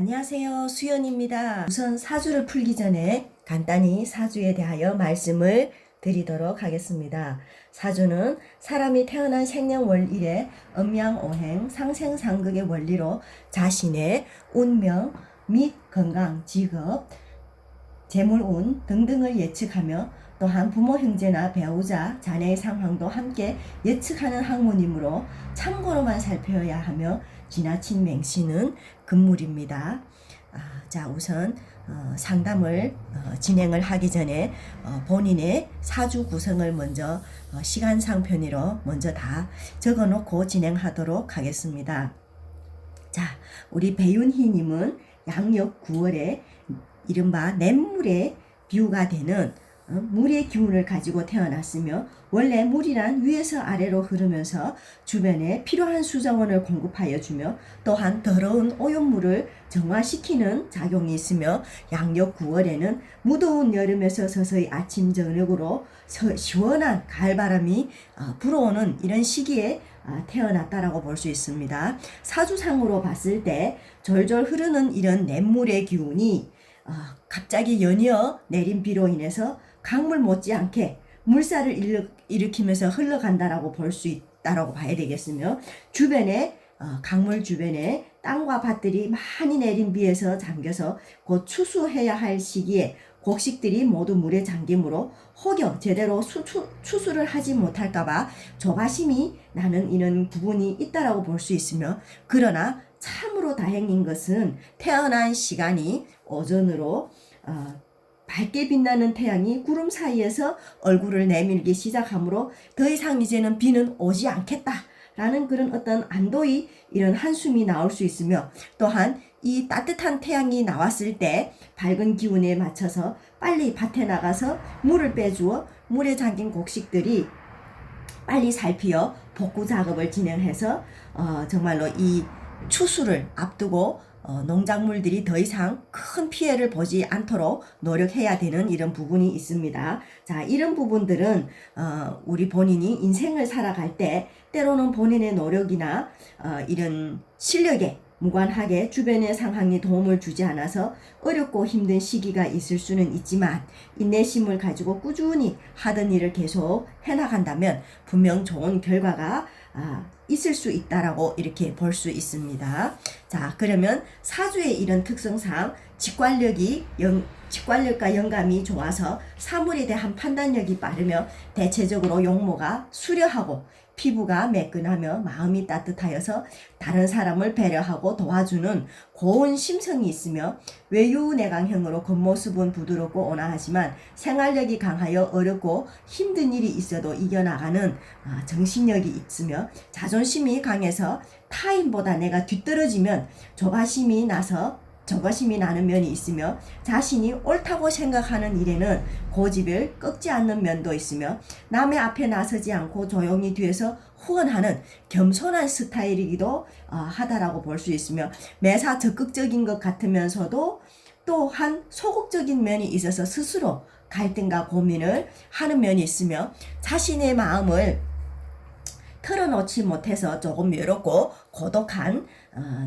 안녕하세요. 수연입니다. 우선 사주를 풀기 전에 간단히 사주에 대하여 말씀을 드리도록 하겠습니다. 사주는 사람이 태어난 생년월일의 음양오행, 상생상극의 원리로 자신의 운명 및 건강, 직업, 재물운 등등을 예측하며 또한 부모, 형제나 배우자, 자녀의 상황도 함께 예측하는 학문이므로 참고로만 살펴야 하며 지나친 맹신은 금물입니다. 자, 우선 상담을 진행을 하기 전에 본인의 사주 구성을 먼저 시간상 편의로 먼저 다 적어놓고 진행하도록 하겠습니다. 자, 우리 배윤희님은 양력 9월에 이른바 냇물의 비유가 되는 물의 기운을 가지고 태어났으며 원래 물이란 위에서 아래로 흐르면서 주변에 필요한 수자원을 공급하여 주며 또한 더러운 오염물을 정화시키는 작용이 있으며 양력 9월에는 무더운 여름에서 서서히 아침 저녁으로 시원한 가을바람이 불어오는 이런 시기에 태어났다라고 볼 수 있습니다. 사주상으로 봤을 때 졸졸 흐르는 이런 냇물의 기운이 갑자기 연이어 내린 비로 인해서 강물 못지않게 물살을 일으키면서 흘러간다라고 볼 수 있다라고 봐야 되겠으며 주변에 강물 주변에 땅과 밭들이 많이 내린 비에서 잠겨서 곧 추수해야 할 시기에 곡식들이 모두 물에 잠김으로 혹여 제대로 추수를 하지 못할까봐 조바심이 나는 이런 부분이 있다라고 볼 수 있으며 그러나 참으로 다행인 것은 태어난 시간이 오전으로 밝게 빛나는 태양이 구름 사이에서 얼굴을 내밀기 시작하므로 더 이상 이제는 비는 오지 않겠다라는 그런 어떤 안도의 이런 한숨이 나올 수 있으며 또한 이 따뜻한 태양이 나왔을 때 밝은 기운에 맞춰서 빨리 밭에 나가서 물을 빼주어 물에 잠긴 곡식들이 빨리 살피어 복구 작업을 진행해서 정말로 이 추수를 앞두고 농작물들이 더 이상 큰 피해를 보지 않도록 노력해야 되는 이런 부분이 있습니다. 자, 이런 부분들은 우리 본인이 인생을 살아갈 때 때로는 본인의 노력이나 이런 실력에 무관하게 주변의 상황이 도움을 주지 않아서 어렵고 힘든 시기가 있을 수는 있지만 인내심을 가지고 꾸준히 하던 일을 계속 해나간다면 분명 좋은 결과가 있을 수 있다라고 이렇게 볼 수 있습니다. 자, 그러면 사주의 이런 특성상 직관력과 영감이 좋아서 사물에 대한 판단력이 빠르며 대체적으로 용모가 수려하고 피부가 매끈하며 마음이 따뜻하여서 다른 사람을 배려하고 도와주는 고운 심성이 있으며 외유내강형으로 겉모습은 부드럽고 온화하지만 생활력이 강하여 어렵고 힘든 일이 있어도 이겨나가는 정신력이 있으며 자존심이 강해서 타인보다 내가 뒤떨어지면 조바심이 나는 면이 있으며 자신이 옳다고 생각하는 일에는 고집을 꺾지 않는 면도 있으며 남의 앞에 나서지 않고 조용히 뒤에서 후원하는 겸손한 스타일이기도 하다라고 볼 수 있으며 매사 적극적인 것 같으면서도 또한 소극적인 면이 있어서 스스로 갈등과 고민을 하는 면이 있으며 자신의 마음을 털어놓지 못해서 조금 외롭고 고독한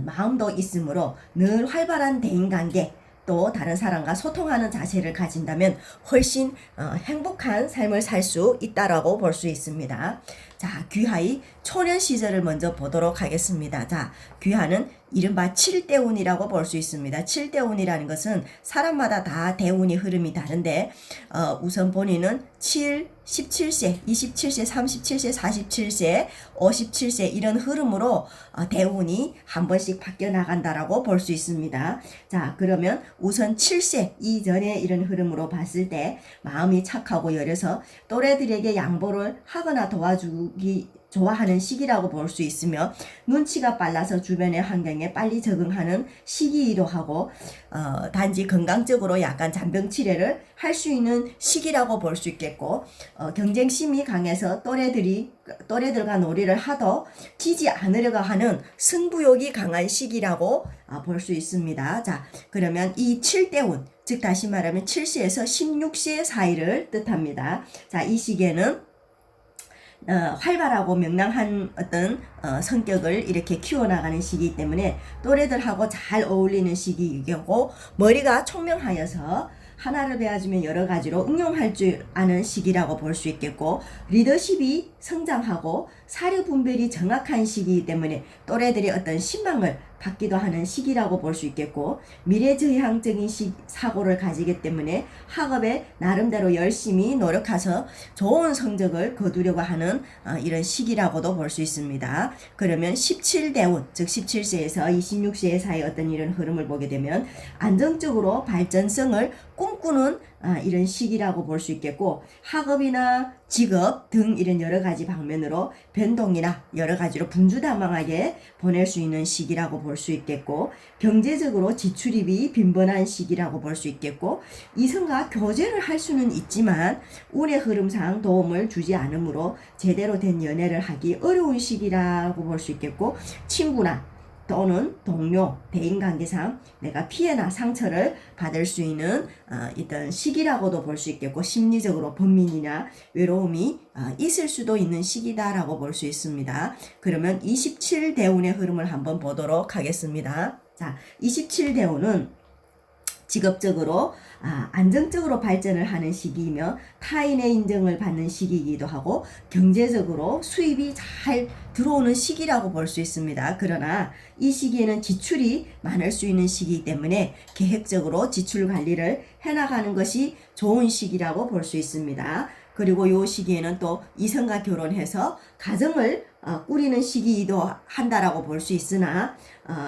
마음도 있으므로 늘 활발한 대인관계 또 다른 사람과 소통하는 자세를 가진다면 훨씬 행복한 삶을 살 수 있다라고 볼 수 있습니다. 자, 귀하의 초년 시절을 먼저 보도록 하겠습니다. 자, 귀하는 이른바 7대운이라고 볼 수 있습니다. 7대운이라는 것은 사람마다 다 대운이 흐름이 다른데 우선 본인은 7, 17세, 27세, 37세, 47세, 57세 이런 흐름으로 대운이 한 번씩 바뀌어 나간다라고 볼 수 있습니다. 자, 그러면 우선 7세 이전에 이런 흐름으로 봤을 때 마음이 착하고 여려서 또래들에게 양보를 하거나 도와주기 좋아하는 시기라고 볼 수 있으며 눈치가 빨라서 주변의 환경에 빨리 적응하는 시기이기도 하고 단지 건강적으로 약간 잔병치레를 할 수 있는 시기라고 볼 수 있겠고 경쟁심이 강해서 또래들과 놀이를 하도 지지 않으려고 하는 승부욕이 강한 시기라고 볼 수 있습니다. 자, 그러면 이 7대운 즉 다시 말하면 7세에서 16세 사이를 뜻합니다. 자, 이 시기에는 활발하고 명랑한 어떤 성격을 이렇게 키워나가는 시기이기 때문에 또래들하고 잘 어울리는 시기이고, 머리가 총명하여서 하나를 배워주면 여러 가지로 응용할 줄 아는 시기라고 볼 수 있겠고, 리더십이 성장하고 사료 분별이 정확한 시기이기 때문에 또래들이 어떤 신망을 받기도 하는 시기라고 볼 수 있겠고, 미래지향적인 사고를 가지기 때문에 학업에 나름대로 열심히 노력해서 좋은 성적을 거두려고 하는 이런 시기라고도 볼 수 있습니다. 그러면 17대운, 즉 17세에서 26세 사이의 어떤 이런 흐름을 보게 되면 안정적으로 발전성을 꿈꾸는 이런 시기라고 볼 수 있겠고, 학업이나 직업 등 이런 여러 가지 방면으로 변동이나 여러 가지로 분주다망하게 보낼 수 있는 시기라고 볼 수 있겠고, 경제적으로 지출입이 빈번한 시기라고 볼 수 있겠고, 이성과 교제를 할 수는 있지만 운의 흐름상 도움을 주지 않으므로 제대로 된 연애를 하기 어려운 시기라고 볼 수 있겠고, 친구나 또는 동료, 대인관계상 내가 피해나 상처를 받을 수 있는 이런 시기라고도 볼 수 있겠고, 심리적으로 번민이나 외로움이 있을 수도 있는 시기다라고 볼 수 있습니다. 그러면 27대운의 흐름을 한번 보도록 하겠습니다. 자, 27대운은 직업적으로 안정적으로 발전을 하는 시기이며 타인의 인정을 받는 시기이기도 하고, 경제적으로 수입이 잘 들어오는 시기라고 볼 수 있습니다. 그러나 이 시기에는 지출이 많을 수 있는 시기이기 때문에 계획적으로 지출 관리를 해나가는 것이 좋은 시기라고 볼 수 있습니다. 그리고 이 시기에는 또 이성과 결혼해서 가정을 꾸리는 시기이기도 한다라고 볼 수 있으나,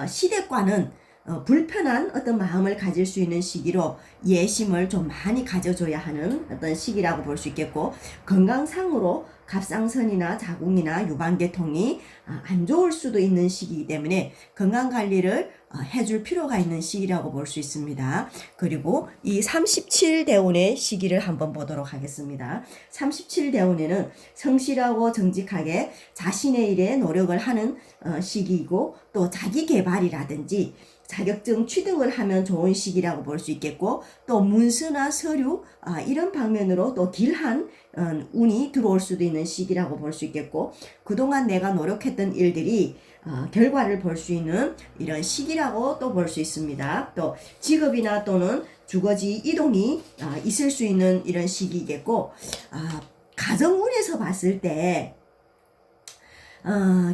시댁과는 불편한 어떤 마음을 가질 수 있는 시기로 예심을 좀 많이 가져줘야 하는 어떤 시기라고 볼 수 있겠고, 건강상으로 갑상선이나 자궁이나 유방계통이 안 좋을 수도 있는 시기이기 때문에 건강관리를 해줄 필요가 있는 시기라고 볼 수 있습니다. 그리고 이 37대운의 시기를 한번 보도록 하겠습니다. 37대운에는 성실하고 정직하게 자신의 일에 노력을 하는 시기이고, 또 자기 개발이라든지 자격증 취득을 하면 좋은 시기라고 볼 수 있겠고, 또 문서나 서류 이런 방면으로 또 길한 운이 들어올 수도 있는 시기라고 볼 수 있겠고, 그동안 내가 노력했던 일들이 결과를 볼 수 있는 이런 시기라고 또 볼 수 있습니다. 또 직업이나 또는 주거지 이동이 있을 수 있는 이런 시기겠고, 가정운에서 봤을 때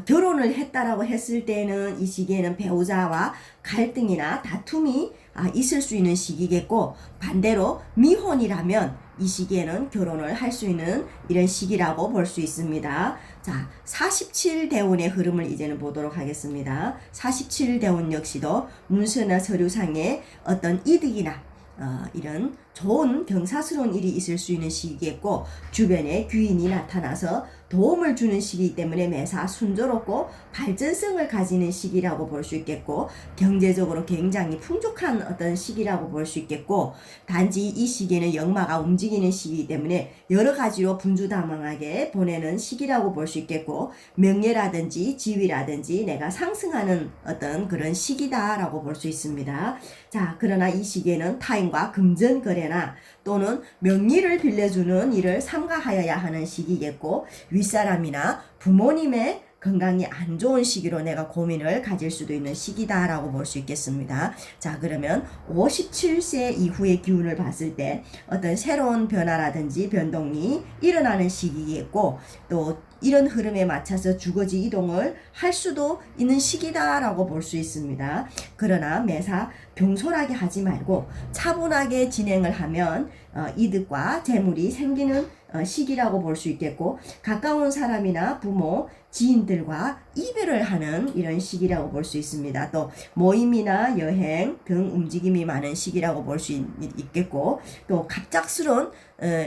결혼을 했다라고 했을 때는 이 시기에는 배우자와 갈등이나 다툼이 있을 수 있는 시기겠고, 반대로 미혼이라면 이 시기에는 결혼을 할 수 있는 이런 시기라고 볼 수 있습니다. 자, 47대운의 흐름을 이제는 보도록 하겠습니다. 47대운 역시도 문서나 서류상의 어떤 이득이나 이런 좋은 경사스러운 일이 있을 수 있는 시기겠고, 주변에 귀인이 나타나서 도움을 주는 시기이기 때문에 매사 순조롭고 발전성을 가지는 시기라고 볼 수 있겠고, 경제적으로 굉장히 풍족한 어떤 시기라고 볼 수 있겠고, 단지 이 시기에는 역마가 움직이는 시기이기 때문에 여러 가지로 분주다망하게 보내는 시기라고 볼 수 있겠고, 명예라든지 지위라든지 내가 상승하는 어떤 그런 시기다라고 볼 수 있습니다. 자, 그러나 이 시기에는 타인과 금전 거래나 또는 명의를 빌려주는 일을 삼가하여야 하는 시기겠고, 윗사람이나 부모님의 건강이 안 좋은 시기로 내가 고민을 가질 수도 있는 시기다라고 볼 수 있겠습니다. 자, 그러면 57세 이후의 기운을 봤을 때 어떤 새로운 변화라든지 변동이 일어나는 시기겠고, 또 이런 흐름에 맞춰서 주거지 이동을 할 수도 있는 시기다라고 볼 수 있습니다. 그러나 매사 병솔하게 하지 말고 차분하게 진행을 하면 이득과 재물이 생기는 시기라고 볼 수 있겠고, 가까운 사람이나 부모, 지인들과 이별을 하는 이런 시기라고 볼 수 있습니다. 또 모임이나 여행 등 움직임이 많은 시기라고 볼 수 있겠고, 또 갑작스러운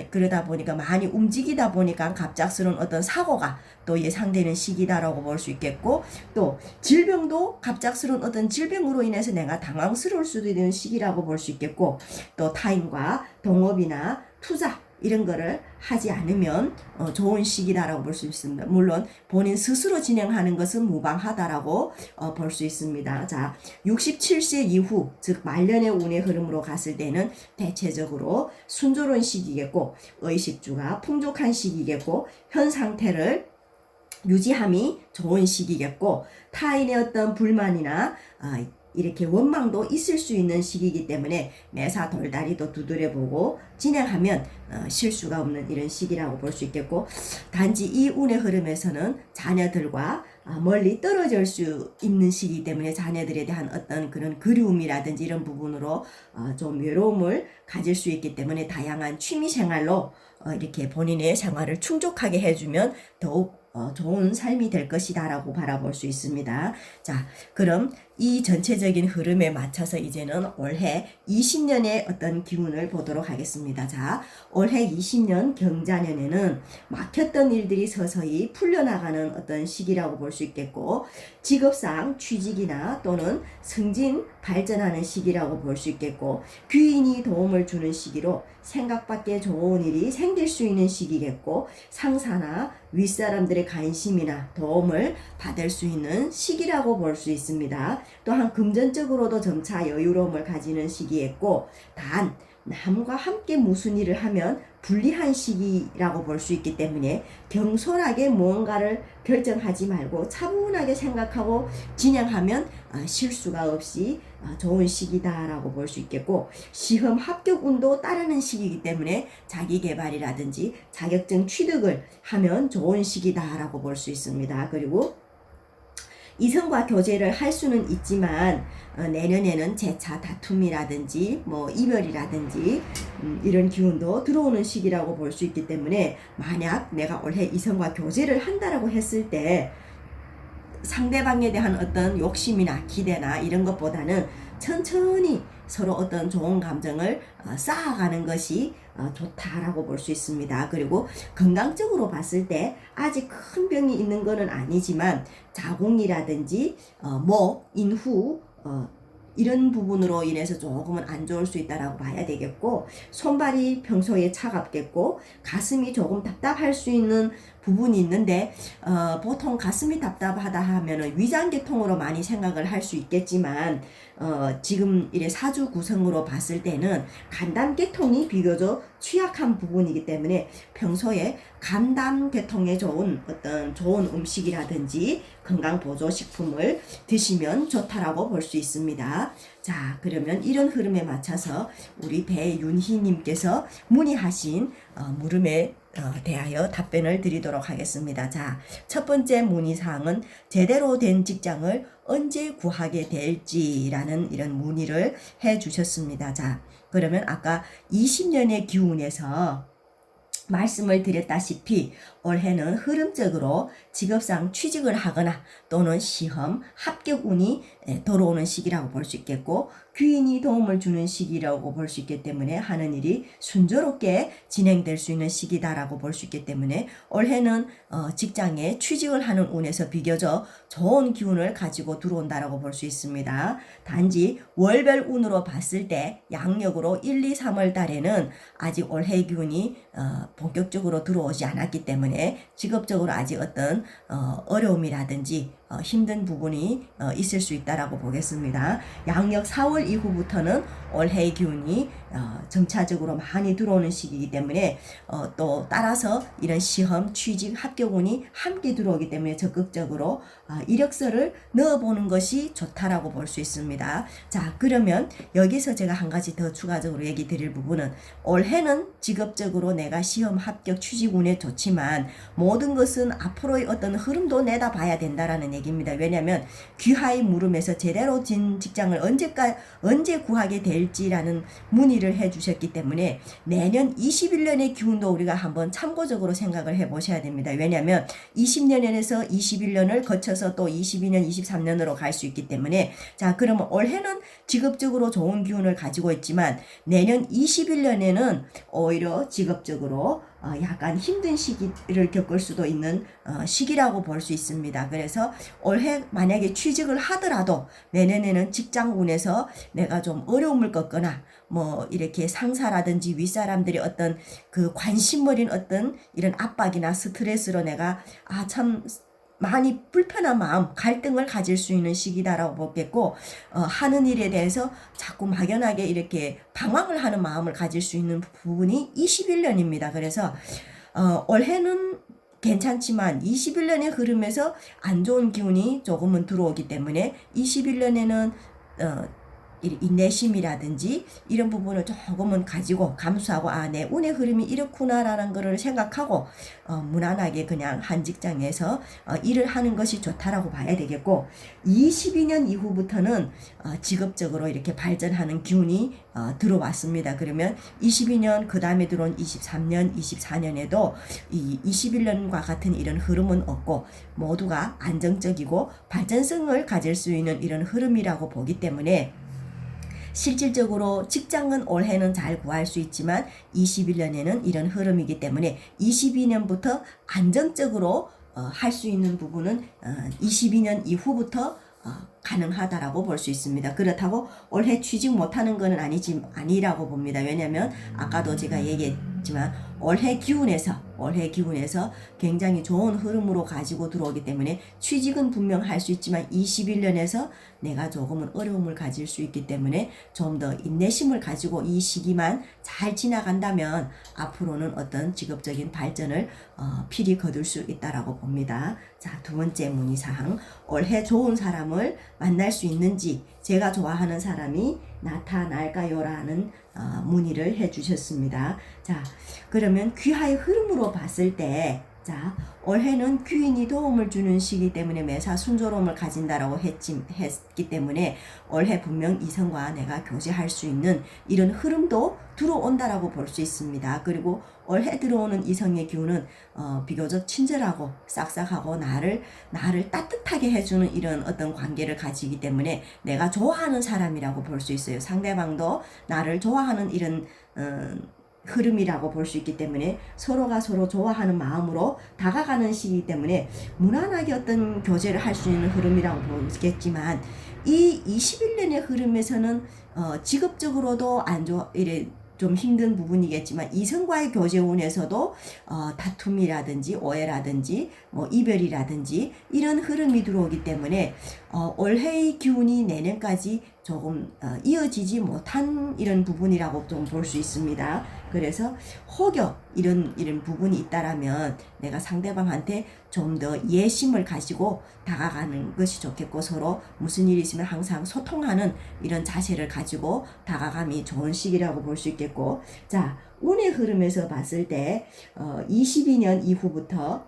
그러다 보니까 많이 움직이다 보니까 갑작스러운 어떤 사고가 또 예상되는 시기다라고 볼 수 있겠고, 또 질병도 갑작스러운 어떤 질병으로 인해서 내가 당황스러울 수도 있는 시기라고 볼 수 있겠고, 또 타인과 동업이나 투자 이런 거를 하지 않으면 좋은 시기다라고 볼 수 있습니다. 물론 본인 스스로 진행하는 것은 무방하다라고 볼 수 있습니다. 자, 67세 이후 즉 말년의 운의 흐름으로 갔을 때는 대체적으로 순조로운 시기겠고 의식주가 풍족한 시기겠고 현 상태를 유지함이 좋은 시기겠고 타인의 어떤 불만이나 이렇게 원망도 있을 수 있는 시기이기 때문에 매사 돌다리도 두드려보고 진행하면 실수가 없는 이런 시기라고 볼 수 있겠고 단지 이 운의 흐름에서는 자녀들과 멀리 떨어질 수 있는 시기 때문에 자녀들에 대한 어떤 그런 그리움이라든지 이런 부분으로 좀 외로움을 가질 수 있기 때문에 다양한 취미생활로 이렇게 본인의 생활을 충족하게 해주면 더욱 좋은 삶이 될 것이다 라고 바라볼 수 있습니다. 자, 그럼 이 전체적인 흐름에 맞춰서 이제는 올해 20년의 어떤 기운을 보도록 하겠습니다. 자, 올해 20년 경자년에는 막혔던 일들이 서서히 풀려나가는 어떤 시기라고 볼 수 있겠고 직업상 취직이나 또는 승진 발전하는 시기라고 볼 수 있겠고 귀인이 도움을 주는 시기로 생각밖의 좋은 일이 생길 수 있는 시기겠고 상사나 윗사람들의 관심이나 도움을 받을 수 있는 시기라고 볼 수 있습니다. 또한 금전적으로도 점차 여유로움을 가지는 시기였고 단 남과 함께 무슨 일을 하면 불리한 시기라고 볼 수 있기 때문에 경솔하게 무언가를 결정하지 말고 차분하게 생각하고 진행하면 실수가 없이 좋은 시기다라고 볼 수 있겠고 시험 합격운도 따르는 시기이기 때문에 자기개발이라든지 자격증 취득을 하면 좋은 시기다라고 볼 수 있습니다. 그리고 이성과 교제를 할 수는 있지만 내년에는 재차 다툼이라든지 뭐 이별이라든지 이런 기운도 들어오는 시기라고 볼 수 있기 때문에 만약 내가 올해 이성과 교제를 한다라고 했을 때 상대방에 대한 어떤 욕심이나 기대나 이런 것보다는 천천히 서로 어떤 좋은 감정을 쌓아가는 것이 좋다라고 볼 수 있습니다. 그리고 건강적으로 봤을 때 아직 큰 병이 있는 것은 아니지만 자궁이라든지 목, 인후 이런 부분으로 인해서 조금은 안 좋을 수 있다라고 봐야 되겠고 손발이 평소에 차갑겠고 가슴이 조금 답답할 수 있는 부분이 있는데 보통 가슴이 답답하다 하면은 위장계통으로 많이 생각을 할 수 있겠지만 지금 이래 사주 구성으로 봤을 때는 간담계통이 비교적 취약한 부분이기 때문에 평소에 간담계통에 좋은 어떤 좋은 음식이라든지 건강보조식품을 드시면 좋다라고 볼 수 있습니다. 자, 그러면 이런 흐름에 맞춰서 우리 배윤희님께서 문의하신 물음에 대하여 답변을 드리도록 하겠습니다. 자, 첫 번째 문의사항은 제대로 된 직장을 언제 구하게 될지라는 이런 문의를 해 주셨습니다. 자, 그러면 아까 20년의 기운에서 말씀을 드렸다시피 올해는 흐름적으로 직업상 취직을 하거나 또는 시험 합격 운이 들어오는 시기라고 볼 수 있겠고 귀인이 도움을 주는 시기라고 볼 수 있기 때문에 하는 일이 순조롭게 진행될 수 있는 시기다라고 볼 수 있기 때문에 올해는 직장에 취직을 하는 운에서 비교적 좋은 기운을 가지고 들어온다라고 볼 수 있습니다. 단지 월별 운으로 봤을 때 양력으로 1, 2, 3월 달에는 아직 올해 기운이 본격적으로 들어오지 않았기 때문에 직업적으로 아직 어떤 어려움이라든지 힘든 부분이 있을 수 있다라고 보겠습니다. 양력 4월 이후부터는 올해의 기운이 점차적으로 많이 들어오는 시기이기 때문에 또 따라서 이런 시험, 취직, 합격운이 함께 들어오기 때문에 적극적으로 이력서를 넣어보는 것이 좋다라고 볼 수 있습니다. 자, 그러면 여기서 제가 한 가지 더 추가적으로 얘기 드릴 부분은 올해는 직업적으로 내가 시험, 합격, 취직운에 좋지만 모든 것은 앞으로의 어떤 흐름도 내다봐야 된다라는 얘기입니다. 왜냐하면 귀하의 물음에서 제대로 진 직장을 언제 구하게 될지라는 문의를 해주셨기 때문에 내년 21년의 기운도 우리가 한번 참고적으로 생각을 해보셔야 됩니다. 왜냐하면 20년에서 21년을 거쳐서 또 22년, 23년으로 갈 수 있기 때문에 자, 그러면 올해는 직업적으로 좋은 기운을 가지고 있지만 내년 21년에는 오히려 직업적으로 약간 힘든 시기를 겪을 수도 있는 시기라고 볼 수 있습니다. 그래서 올해 만약에 취직을 하더라도 내년에는 직장운에서 내가 좀 어려움을 겪거나 뭐 이렇게 상사라든지 윗사람들이 어떤 그 관심어린 어떤 이런 압박이나 스트레스로 내가 참 많이 불편한 마음, 갈등을 가질 수 있는 시기다라고 보겠고, 하는 일에 대해서 자꾸 막연하게 이렇게 방황을 하는 마음을 가질 수 있는 부분이 21년입니다. 그래서 올해는 괜찮지만 21년의 흐름에서 안 좋은 기운이 조금은 들어오기 때문에 21년에는 인내심이라든지 이런 부분을 조금은 가지고 감수하고 내 운의 흐름이 이렇구나라는 거를 생각하고 무난하게 그냥 한 직장에서 일을 하는 것이 좋다라고 봐야 되겠고, 22년 이후부터는 직업적으로 이렇게 발전하는 기운이 들어왔습니다. 그러면 22년 그 다음에 들어온 23년, 24년에도 이 21년과 같은 이런 흐름은 없고 모두가 안정적이고 발전성을 가질 수 있는 이런 흐름이라고 보기 때문에 실질적으로 직장은 올해는 잘 구할 수 있지만 21년에는 이런 흐름이기 때문에 22년부터 안정적으로 할 수 있는 부분은 22년 이후부터 가능하다라고 볼 수 있습니다. 그렇다고 올해 취직 못하는 것은 아니라고 봅니다. 왜냐하면 아까도 제가 얘기했지만 올해 기운에서 굉장히 좋은 흐름으로 가지고 들어오기 때문에 취직은 분명 할 수 있지만 21년에서 내가 조금은 어려움을 가질 수 있기 때문에 좀 더 인내심을 가지고 이 시기만 잘 지나간다면 앞으로는 어떤 직업적인 발전을 필히 거둘 수 있다라고 봅니다. 자, 두 번째 문의사항, 올해 좋은 사람을 만날 수 있는지 제가 좋아하는 사람이 나타날까요? 라는 문의를 해주셨습니다. 자, 그러면 귀하의 흐름으로 봤을 때, 자, 올해는 귀인이 도움을 주는 시기 때문에 매사 순조로움을 가진다라고 했기 때문에 올해 분명 이성과 내가 교제할 수 있는 이런 흐름도 들어온다라고 볼 수 있습니다. 그리고 올해 들어오는 이성의 기운은 비교적 친절하고 싹싹하고 나를 따뜻하게 해주는 이런 어떤 관계를 가지기 때문에 내가 좋아하는 사람이라고 볼 수 있어요. 상대방도 나를 좋아하는 이런 흐름이라고 볼 수 있기 때문에 서로가 서로 좋아하는 마음으로 다가가는 시기이기 때문에 무난하게 어떤 교제를 할 수 있는 흐름이라고 보겠지만, 이 21년의 흐름에서는 직업적으로도 이래 좀 힘든 부분이겠지만 이성과의 교제 운에서도 다툼이라든지 오해라든지 뭐 이별이라든지 이런 흐름이 들어오기 때문에 올해의 기운이 내년까지 조금 이어지지 못한 이런 부분이라고 좀 볼 수 있습니다. 그래서 혹여 이런 부분이 있다라면 내가 상대방한테 좀 더 예심을 가지고 다가가는 것이 좋겠고, 서로 무슨 일이 있으면 항상 소통하는 이런 자세를 가지고 다가감이 좋은 시기라고 볼 수 있겠고, 자, 운의 흐름에서 봤을 때 22년 이후부터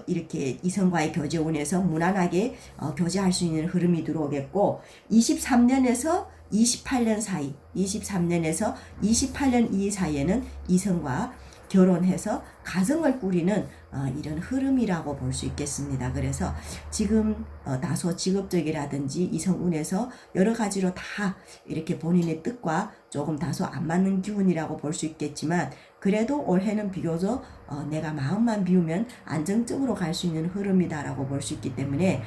이렇게 이성과의 교제운에서 무난하게 교제할 수 있는 흐름이 들어오겠고, 23년에서 28년 사이, 23년에서 28년 이 사이에는 이성과 결혼해서 가정을 꾸리는 이런 흐름이라고 볼 수 있겠습니다. 그래서 지금 다소 직업적이라든지 이성운에서 여러 가지로 다 이렇게 본인의 뜻과 조금 다소 안 맞는 기운이라고 볼 수 있겠지만, 그래도 올해는 비교적 내가 마음만 비우면 안정적으로 갈 수 있는 흐름이다라고 볼 수 있기 때문에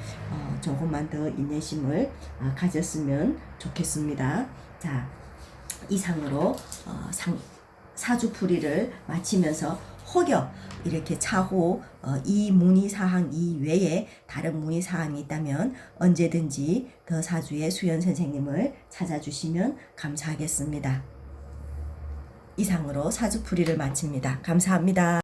조금만 더 인내심을 가졌으면 좋겠습니다. 자, 이상으로 사주풀이를 마치면서 혹여 이렇게 차후 이 문의사항 이외에 다른 문의사항이 있다면 언제든지 더 사주의 수연 선생님을 찾아주시면 감사하겠습니다. 이상으로 사주풀이를 마칩니다. 감사합니다.